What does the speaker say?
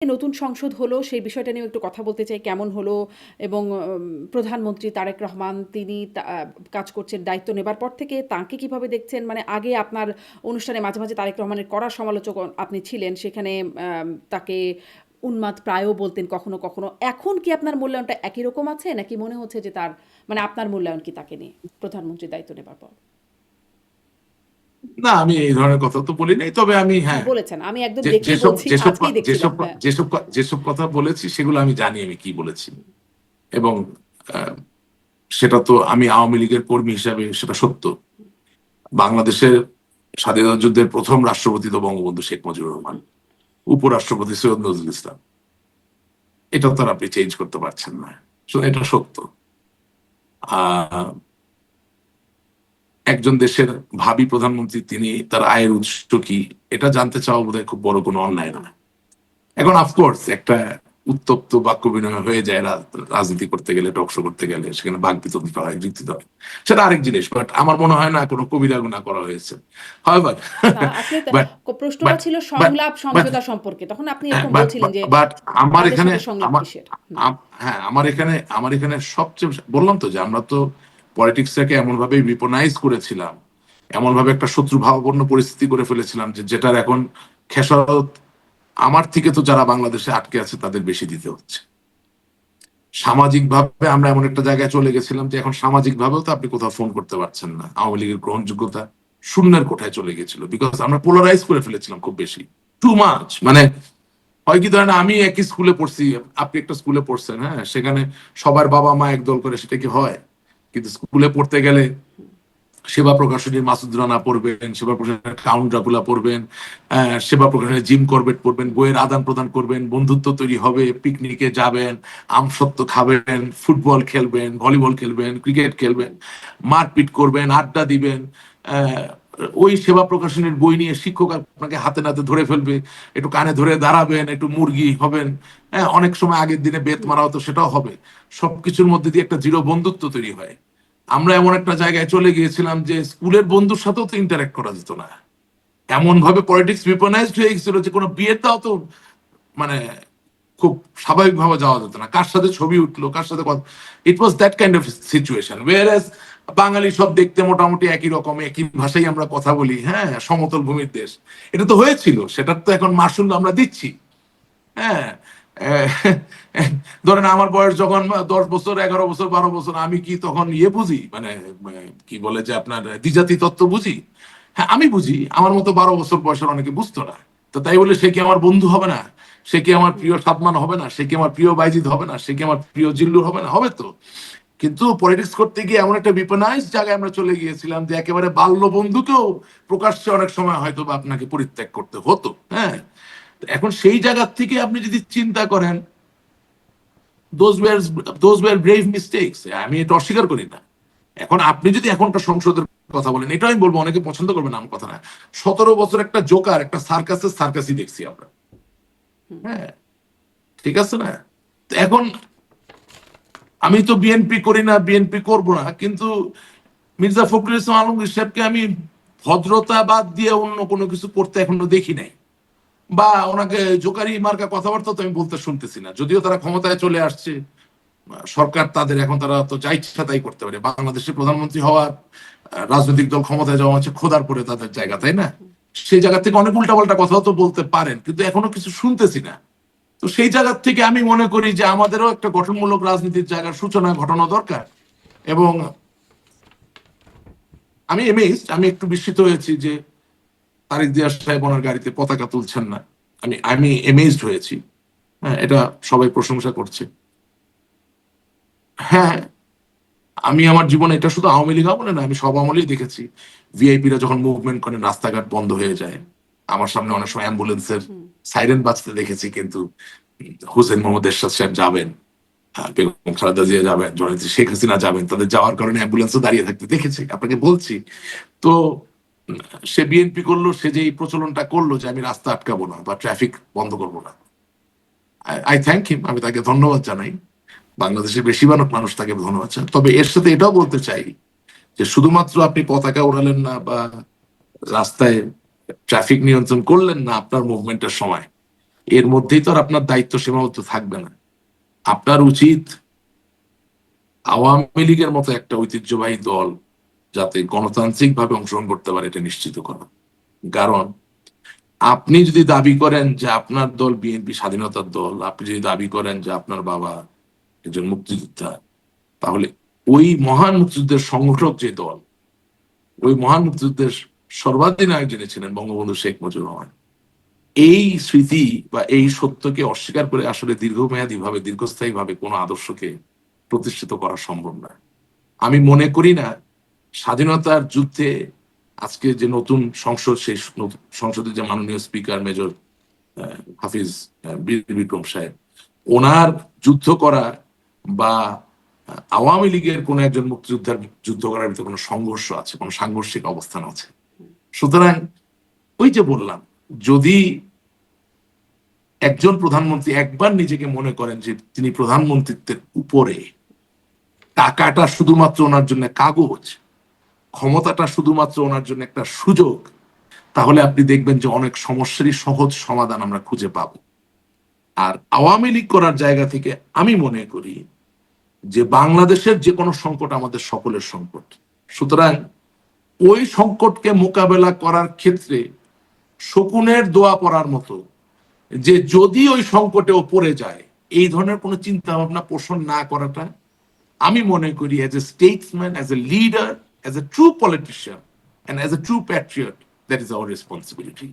নতুন সংসদ হলো সেই বিষয়টা নিয়েও একটু কথা বলতে চাই। কেমন হলো এবং প্রধানমন্ত্রী তারেক রহমান তিনি কাজ করছেন দায়িত্ব নেবার পর থেকে তাকে কিভাবে দেখছেন? মানে আগে আপনার অনুষ্ঠানে মাঝে, মাঝে তারেক রহমানের কড়া সমালোচক আপনি ছিলেন। সেখানে তাকে উন্মাদ প্রায়ও বলতেন কখনো, কখনো। এখন কি আপনার মূল্যায়নটা একই রকম আছে? নাকি মনে হচ্ছে যে তার মানে আপনার মূল্যায়ন কি তাকে নিয়ে প্রধানমন্ত্রীর দায়িত্ব নেবার পর? না, আমি এই ধরনের কথা তো বলি নাই, তবে আমি হ্যাঁ, হ্যাঁ, বলেছেন। আমি একদম যে দেখেই যেসব বলছি। যেসব আজকেই দেখছিলাম। যেসব হ্যাঁ। যেসব যেসব কথা বলেছি সেগুলো আমি জানি আমি কি বলেছি। এবং আহ, সেটা তো আমি আওয়ামী লীগের কর্মী হিসাবে সেটা সত্য। বাংলাদেশের স্বাধীনতা যুদ্ধের প্রথম রাষ্ট্রপতি তো বঙ্গবন্ধু শেখ মুজিবুর রহমান, উপরাষ্ট্রপতি সৈয়দ নজরুল ইসলাম। এটা তো আর আপনি চেঞ্জ করতে পারছেন না, এটা সত্য। আহ একজন দেশের ভাবি প্রধানমন্ত্রী তিনি তার আয়ের উৎস কি এটা জানতে চাওয়া বোধহয় খুব বড় কোনো অন্যায় নয়। এখন অফকোর্স একটা উত্তপ্ত বাক্য বিনিময় হয়ে যায় রাজনীতি করতে গেলে, টকশো করতে গেলে, সেখানে বাক বিতর্কিত হয়, যুক্তি হয়, সেটা আরেক জিনিস। বাট আমার মনে হয় না কোনো কবিরা গুনাহ করা হয়েছে। হাউএভার না, আসলে বাট প্রশ্নটা বাট ছিল বাট সংলাপ বাট সমঝোতা সম্পর্কে। তখন আপনি এরকম বাট বলছিলেন যে বাট আমার তাদের এখানে সাথে সংলাপ আমার কিসের? হুম। হ্যাঁ, আমার এখানে সবচেয়ে বললাম তো যে আমরা তো পলিটিক্সটাকে এমন ভাবে বিপনাইজ করেছিলাম, এমন ভাবে একটা শত্রু ভাবাপন্ন পরিস্থিতি করে ফেলেছিলাম যে যেটার এখন খেসারত আমার থেকে তো যারা বাংলাদেশে আটকে আছে তাদের বেশি দিতে হচ্ছে। সামাজিক ভাবে আমরা এমন একটা জায়গায় চলে গেছিলাম যে এখন সামাজিক ভাবেও তো আপনি কোথাও ফোন করতে পারছেন না। আওয়ামী লীগের গ্রহণযোগ্যতা শূন্যের কোঠায় চলে গেছিল, বিকজ আমরা পোলারাইজ করে ফেলেছিলাম খুব বেশি, টু মাচ। মানে হয় কি ধরেন আমি একই স্কুলে পড়ছি, আপনি একটা স্কুলে পড়ছেন, হ্যাঁ, সেখানে সবার বাবা মা একদল করে, সেটা কি হয়? কিন্তু স্কুলে পড়তে গেলে সেবা প্রকাশনীর মাসুদ রানা পড়বেন, সেবা প্রকাশনীর কাউন্ট ড্রাকুলা পড়বেন, সেবা প্রকাশনীর জিম করবেট পড়বেন, বইয়ের আদান প্রদান করবেন, বন্ধুত্ব তৈরি হবে, পিকনিকে যাবেন, আমসত্ত্ব খাবেন, ফুটবল খেলবেন, ভলিবল খেলবেন, ক্রিকেট খেলবেন, মারপিট করবেন, আড্ডা দিবেন। আহ, ওই সেবা প্রকাশনীর বই নিয়ে শিক্ষক আপনাকে হাতে নাতে ধরে ফেলবে, একটু কানে ধরে দাঁড়াবেন, একটু মুরগি হবেন। হ্যাঁ, অনেক সময় আগের দিনে বেত মারা হতো, সেটাও হবে। সবকিছুর মধ্যে দিয়ে একটা দৃঢ় বন্ধুত্ব তৈরি হয়। আমরা এমন একটা জায়গায় চলে গিয়েছিলাম যে স্কুলের বন্ধুর সাথেও তো ইন্টারেক্ট করা যেত না। এমন ভাবে পলিটিক্স বিপনাইজড হয়ে গেছিল যে কোনো বিয়েটাও তো মানে খুব স্বাভাবিকভাবে যাওয়া যেত না, কার সাথে ছবি উঠলো, কার সাথে কথা। It was that kind of situation, where Bengali সব দেখতে মোটামুটি একই রকম, একই ভাষায় আমরা কথা বলি, হ্যাঁ, সমতল ভূমির দেশ। এটা তো হয়েছিল, সেটার তো এখন মাসুল আমরা দিচ্ছি। হ্যাঁ, আহ, ধরেন আমার বয়স যখন 10 বছর, 11 বছর, 12 বছর, আমি কি তখন ইয়ে বুঝি, মানে কি বলে যে আপনার দ্বিজাতি তত্ত্ব বুঝি? হ্যাঁ, আমি বুঝি, আমার মতো 12 বছর বয়সের অনেকে বুঝতো না। তো তাই বলে সে কি আমার বন্ধু হবে না? সে কি আমার প্রিয় সাদমান হবে না? সে কি আমার প্রিয় বাইজিদ হবে না? সে কি আমার প্রিয় জিল্লুর হবে না? হবে তো। কিন্তু পলিটিক্স করতে গিয়ে এমন একটা বিপনাইজ জায়গায় আমরা চলে গিয়েছিলাম যে একেবারে বাল্য বন্ধুকেও প্রকাশ্যে অনেক সময় হয়তো বা আপনাকে পরিত্যাগ করতে হতো। হ্যাঁ, এখন সেই জায়গা থেকে আপনি যদি চিন্তা করেন, those were those were brave mistakes, আমি এটা অস্বীকার করি না। এখন আপনি যদি এখনকার সংসদের কথা বলেন, এটা আমি বলবো, অনেকে পছন্দ করবেন না আমার কথা না। 17 বছর একটা জোকার, একটা সার্কাসের সার্কাসই দেখছি আমরা। হ্যাঁ, ঠিক আছে না? তো এখন আমি তো বিএনপি করি না, বিএনপি করব না, কিন্তু মির্জা ফখরুল ইসলাম আলমগীর সাহেবকে আমি ভদ্রতা বাদ দিয়ে অন্য কোনো কিছু করতে এখনো দেখি নাই। বা ওনাকে জোকারি মার্কা কথাবার্তা তো আমি বলতে শুনতেছি না, যদিও তারা ক্ষমতায় চলে আসছে। সরকার তাদের এখন, তারা তো যা ইচ্ছা তাই করতে পারে। বাংলাদেশের প্রধানমন্ত্রী হওয়ার, রাজনৈতিক দল ক্ষমতায় যাওয়া হচ্ছে খোদার পরে তাদের জায়গা, তাই না? সেই জায়গা থেকে অনেক উল্টাপাল্টা কথাও তো বলতে পারেন, কিন্তু এখনো কিছু শুনতেছি না। তো সেই জায়গা থেকে আমি মনে করি যে আমাদেরও একটা গঠনমূলক রাজনীতির জায়গার সূচনা ঘটানো দরকার। এবং আমি একটু বিস্মিত হয়েছি যে তারিক জিয়া সাহেব ওনার গাড়িতে পতাকা তুলছেন না। আমি এমেজড হয়েছি। হ্যাঁ, এটা সবাই প্রশংসা করছে। হ্যাঁ, আমি আমার জীবনে এটা শুধু আওয়ামী লীগ আমলে না, আমি সব আমলেই দেখেছি ভিআইপিরা যখন মুভমেন্ট করেন রাস্তাঘাট বন্ধ হয়ে যায়। আমার সামনে অনেক সময় অ্যাম্বুলেন্সের হুম। সাইরেন বাজতে দেখেছি, কিন্তু হুসেন মোহাম্মদ এরশাদ সাহেব যাবেন, বেগম খালেদা জিয়া যাবেন, জননেত্রী শেখ হাসিনা যাবেন, তাদের যাওয়ার কারণে অ্যাম্বুলেন্সও দাঁড়িয়ে থাকতে দেখেছি, আপনাকে বলছি। তো সে বিএনপি করলো, সে যে এই প্রচলনটা করলো যে আমি রাস্তা আটকাবো না বা ট্রাফিক বন্ধ করবো না, আই থ্যাংক হিম, আমি তাকে ধন্যবাদ জানাই। বাংলাদেশের বেশিরভাগ মানুষ তাকে ধন্যবাদ জানায়। তবে এর সাথে এটাও বলতে চাই যে শুধুমাত্র আপনি পতাকা উড়ালেন না বা রাস্তায় ট্রাফিক নিয়ন্ত্রণ করলেন না আপনার মুভমেন্টের সময়, এর মধ্যেই তো আর আপনার দায়িত্ব সীমাবদ্ধ থাকবে না। আপনার উচিত আওয়ামী লীগের মতো একটা ঐতিহ্যবাহী দল যাতে গণতান্ত্রিক ভাবে অংশগ্রহণ করতে পারে এটা নিশ্চিত করা। কারণ আপনি যদি দাবি করেন যে আপনার দল বিএনপি স্বাধীনতার দল, আপনি যদি দাবি করেন যে আপনার বাবা একজন মুক্তিযোদ্ধা, তাহলে ওই মহান মুক্তিযুদ্ধের সংগঠক যে দল, ওই মহান মুক্তিযুদ্ধের সর্বাধিনায়ক যিনি ছিলেন বঙ্গবন্ধু শেখ মুজিবুর রহমান, এই স্মৃতি বা এই সত্যকে অস্বীকার করে আসলে দীর্ঘমেয়াদী ভাবে দীর্ঘস্থায়ী ভাবে কোনো আদর্শকে প্রতিষ্ঠিত করা সম্ভব না। আমি মনে করি না স্বাধীনতার যুদ্ধে আজকে যে নতুন সংসদ, সেই সংসদের যে মাননীয় স্পিকার মেজর হাফিজ বীর বিক্রম সাহেব, ওনার যুদ্ধ করা বা আওয়ামী লীগের কোন একজন মুক্তিযোদ্ধার যুদ্ধ করার ভিতরে কোনো সংঘর্ষ আছে, কোনো সাংঘর্ষিক অবস্থান আছে। সুতরাং ওই যে বললাম, যদি একজন প্রধানমন্ত্রী একবার নিজেকে মনে করেন যে তিনি প্রধানমন্ত্রিত্বের উপরে, টাকাটা শুধুমাত্র ওনার জন্য কাগজ, ক্ষমতাটা শুধুমাত্র ওনার জন্য একটা সুযোগ, তাহলে আপনি দেখবেন যে অনেক সমস্যারই সহজ সমাধান আমরা খুঁজে পাব। আর আওয়ামী লীগ করার জায়গা থেকে আমি মনে করি যে বাংলাদেশের যে কোনো সংকট আমাদের সকলের সংকট। সুতরাং ওই সংকটকে মোকাবেলা করার ক্ষেত্রে শকুনের দোয়া পড়ার মতো, যে যদি ওই সংকটেও পড়ে যায়, এই ধরনের কোনো চিন্তা ভাবনা পোষণ না করাটা আমি মনে করি as a Statesman, as a leader, as a true politician, and as a true Patriot, that is our responsibility.